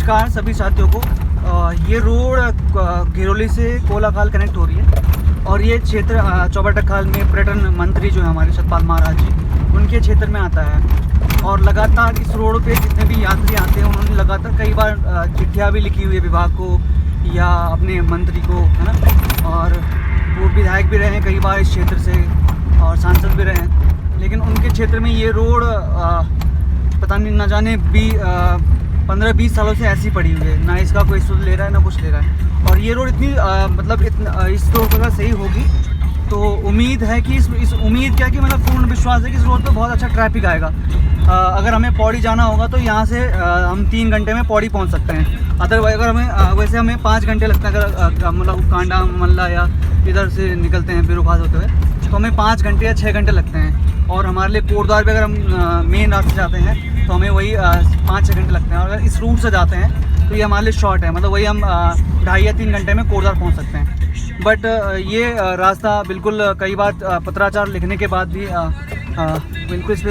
नमस्कार सभी साथियों को। ये रोड घिरोली से कोलाखाल कनेक्ट हो रही है और ये क्षेत्र चौबटखाल में पर्यटन मंत्री जो है हमारे सतपाल महाराज जी, उनके क्षेत्र में आता है। और लगातार इस रोड पे जितने भी यात्री आते हैं उन्होंने लगातार कई बार चिट्ठियाँ भी लिखी हुई है विभाग को या अपने मंत्री को, है ना। और वो विधायक भी रहे हैं कई बार इस क्षेत्र से और सांसद भी रहे हैं, लेकिन उनके क्षेत्र में ये रोड पता नहीं ना जाने 15-20 सालों से ऐसी पड़ी हुई है, ना इसका कोई सुध ले रहा है ना कुछ ले रहा है। और ये रोड इतनी इस रोड अगर सही होगी तो उम्मीद है कि इस उम्मीद क्या कि मतलब पूर्ण विश्वास है कि इस रोड पे बहुत अच्छा ट्रैफिक आएगा। अगर हमें पौड़ी जाना होगा तो यहाँ से हम 3 घंटे में पौड़ी पहुँच सकते हैं। अदरवाइज अगर वैसे हमें 5 घंटे लगते हैं अगर मतलब कांडा मल्ला या इधर से निकलते हैं बिरुखास होते हुए तो हमें 5 घंटे या 6 घंटे लगते हैं। और हमारे लिए कोटद्वार पे अगर हम मेन रास्ते जाते हैं तो हमें वही 5-6 घंटे लगते हैं। और अगर इस रूट से जाते हैं तो ये हमारे लिए शॉर्ट है, मतलब वही हम 2.5 या 3 घंटे में कोटद्वार पहुँच सकते हैं। बट ये रास्ता बिल्कुल कई बार पत्राचार लिखने के बाद भी बिल्कुल इस पर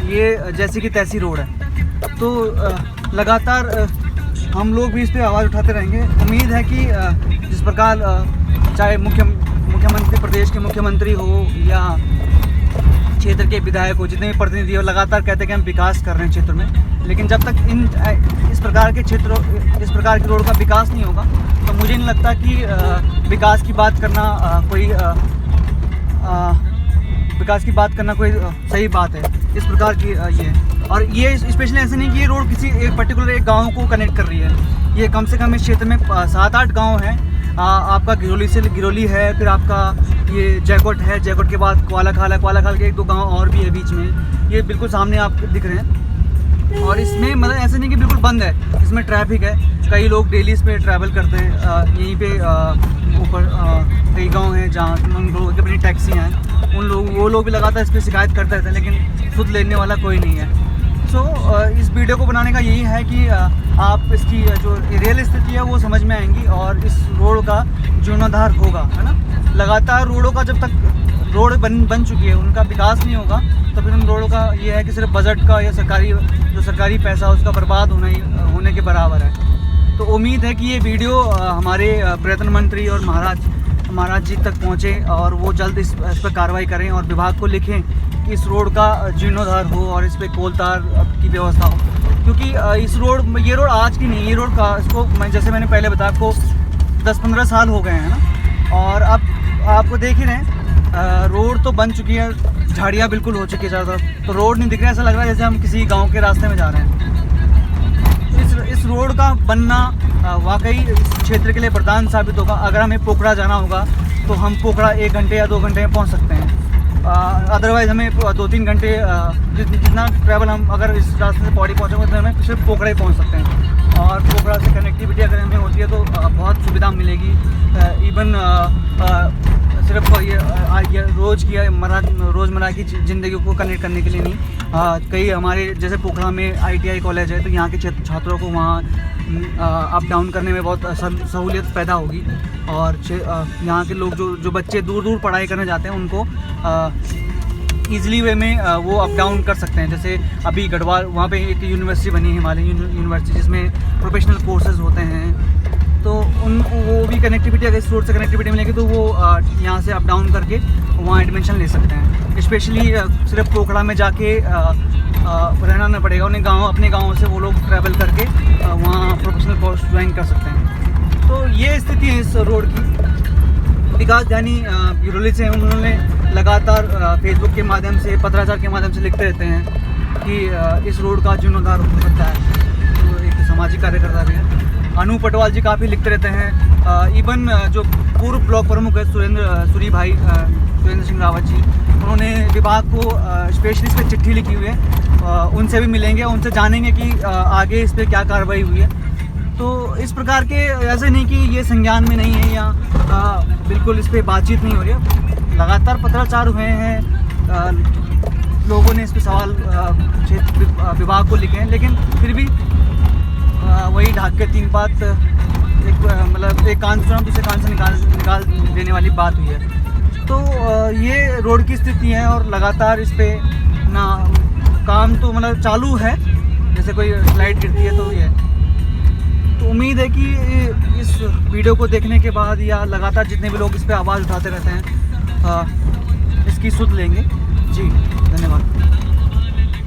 ये जैसी कि तैसी रोड है। तो लगातार हम लोग भी इस पर आवाज़ उठाते रहेंगे। उम्मीद है कि जिस प्रकार चाहे मुख्यमंत्री, प्रदेश के मुख्यमंत्री हो या क्षेत्र के विधायक हो, जितने भी प्रतिनिधि हो, लगातार कहते हैं कि हम विकास कर रहे हैं क्षेत्र में, लेकिन जब तक इस प्रकार की रोड का विकास नहीं होगा तो मुझे नहीं लगता कि विकास की बात करना कोई सही बात है। इस प्रकार की ये और ये स्पेशली ऐसे नहीं कि ये रोड किसी एक पर्टिकुलर एक गाँव को कनेक्ट कर रही है। ये कम से कम इस क्षेत्र में 7-8 गाँव हैं। आपका घिरोली है, फिर आपका ये जैकोट है, जैकोट के बाद कोलाखाल है, कोलाखाल के 1-2 गांव और भी है बीच में। ये बिल्कुल सामने आपको दिख रहे हैं। और इसमें मतलब ऐसे नहीं कि बिल्कुल बंद है, इसमें ट्रैफिक है। कई लोग डेली इस पर ट्रैवल करते हैं। यहीं पे ऊपर कई गांव हैं जहाँ उन लोगों की अपनी टैक्सी हैं, वो लोग भी लगातार इस पर शिकायत करते रहते हैं, लेकिन सुध लेने वाला कोई नहीं है। इस वीडियो को बनाने का यही है कि आप इसकी जो रियल स्थिति है वो समझ में आएंगी और इस रोड का जीर्णोद्धार होगा, है ना। लगातार रोडों का जब तक रोड बन चुकी है उनका विकास नहीं होगा तो फिर उन रोडों का ये है कि सिर्फ बजट का या सरकारी पैसा उसका बर्बाद होने के बराबर है। तो उम्मीद है कि ये वीडियो हमारे पर्यटन मंत्री और महाराज जी तक पहुँचे और वो जल्द इस पर कार्रवाई करें और विभाग को लिखें कि इस रोड का जीर्णोद्धार हो और इस पर कोलतार की व्यवस्था हो। क्योंकि ये रोड आज की नहीं, ये रोड का इसको जैसे मैंने पहले बताया आपको 10-15 साल हो गए हैं ना। और अब आपको देख ही रहे हैं रोड तो बन चुकी है, झाड़ियाँ बिल्कुल हो चुकी है चारों तरफ, तो रोड नहीं दिख रहा है। ऐसा लग रहा है जैसे हम किसी गाँव के रास्ते में जा रहे हैं। इस रोड का बनना वाकई इस क्षेत्र के लिए वरदान साबित होगा। अगर हमें पोखरा जाना होगा तो हम पोखरा 1 घंटे या 2 घंटे में पहुंच सकते हैं। अदरवाइज़ हमें 2-3 घंटे जितना ट्रैवल हम अगर इस रास्ते से पौड़ी पहुँचेंगे तो हमें सिर्फ पोखरा ही पहुँच सकते हैं। और पोखरा से कनेक्टिविटी अगर हमें होती है तो बहुत सुविधा मिलेगी। इवन सिर्फ ये रोज़मर्रा की ज़िंदगी को कनेक्ट करने के लिए नहीं, कई हमारे जैसे पोखरा में ITI कॉलेज है तो यहाँ के छात्रों को वहाँ अप डाउन करने में बहुत सहूलियत पैदा होगी। और यहाँ के लोग जो बच्चे दूर पढ़ाई करने जाते हैं उनको ईज़िली वे में वो अप डाउन कर सकते हैं। जैसे अभी गढ़वाल वहाँ पे एक यूनिवर्सिटी बनी है, हिमालय यूनिवर्सिटी, जिसमें प्रोफेशनल कोर्सेज होते हैं। तो वो भी कनेक्टिविटी, अगर इस रोड से कनेक्टिविटी मिलेगी तो वो यहाँ से अप डाउन करके वहाँ एडमिशन ले सकते हैं। स्पेशली सिर्फ पोखरा में जाके रहना नहीं पड़ेगा उन्हें, अपने गाँव से वो लोग ट्रैवल करके वहाँ प्रोफेशनल कोर्स ज्वाइन कर सकते हैं। तो ये स्थिति है इस रोड की। विकास ध्यानी घिरोली से उन्होंने लगातार फेसबुक के माध्यम से, पत्राचार के माध्यम से लिखते रहते हैं कि इस रोड का जीर्णोद्धार हो सकता है। तो एक सामाजिक कार्यकर्ता भी है, अनु पटवाल जी काफ़ी लिखते रहते हैं। इवन जो पूर्व ब्लॉक प्रमुख है सुरेंद्र सिंह रावत जी, उन्होंने विभाग को स्पेशली इस पर चिट्ठी लिखी हुई है। उनसे भी मिलेंगे, उनसे जानेंगे कि आगे इस पर क्या कार्रवाई हुई है। तो इस प्रकार के ऐसे नहीं कि ये संज्ञान में नहीं है या बिल्कुल इस पर बातचीत नहीं हो रही है। लगातार पत्राचार हुए हैं, लोगों ने इस पर सवाल विभाग को लिखे हैं, लेकिन फिर भी वही ढाक के 3 बात मतलब एक कान से दूसरे कान से निकाल देने वाली बात हुई है। तो ये रोड की स्थिति है और लगातार इस पर ना काम तो मतलब चालू है, जैसे कोई स्लाइड गिरती है तो ये उम्मीद है कि इस वीडियो को देखने के बाद या लगातार जितने भी लोग इस पर आवाज़ उठाते रहते हैं इसकी सुध लेंगे। जी धन्यवाद।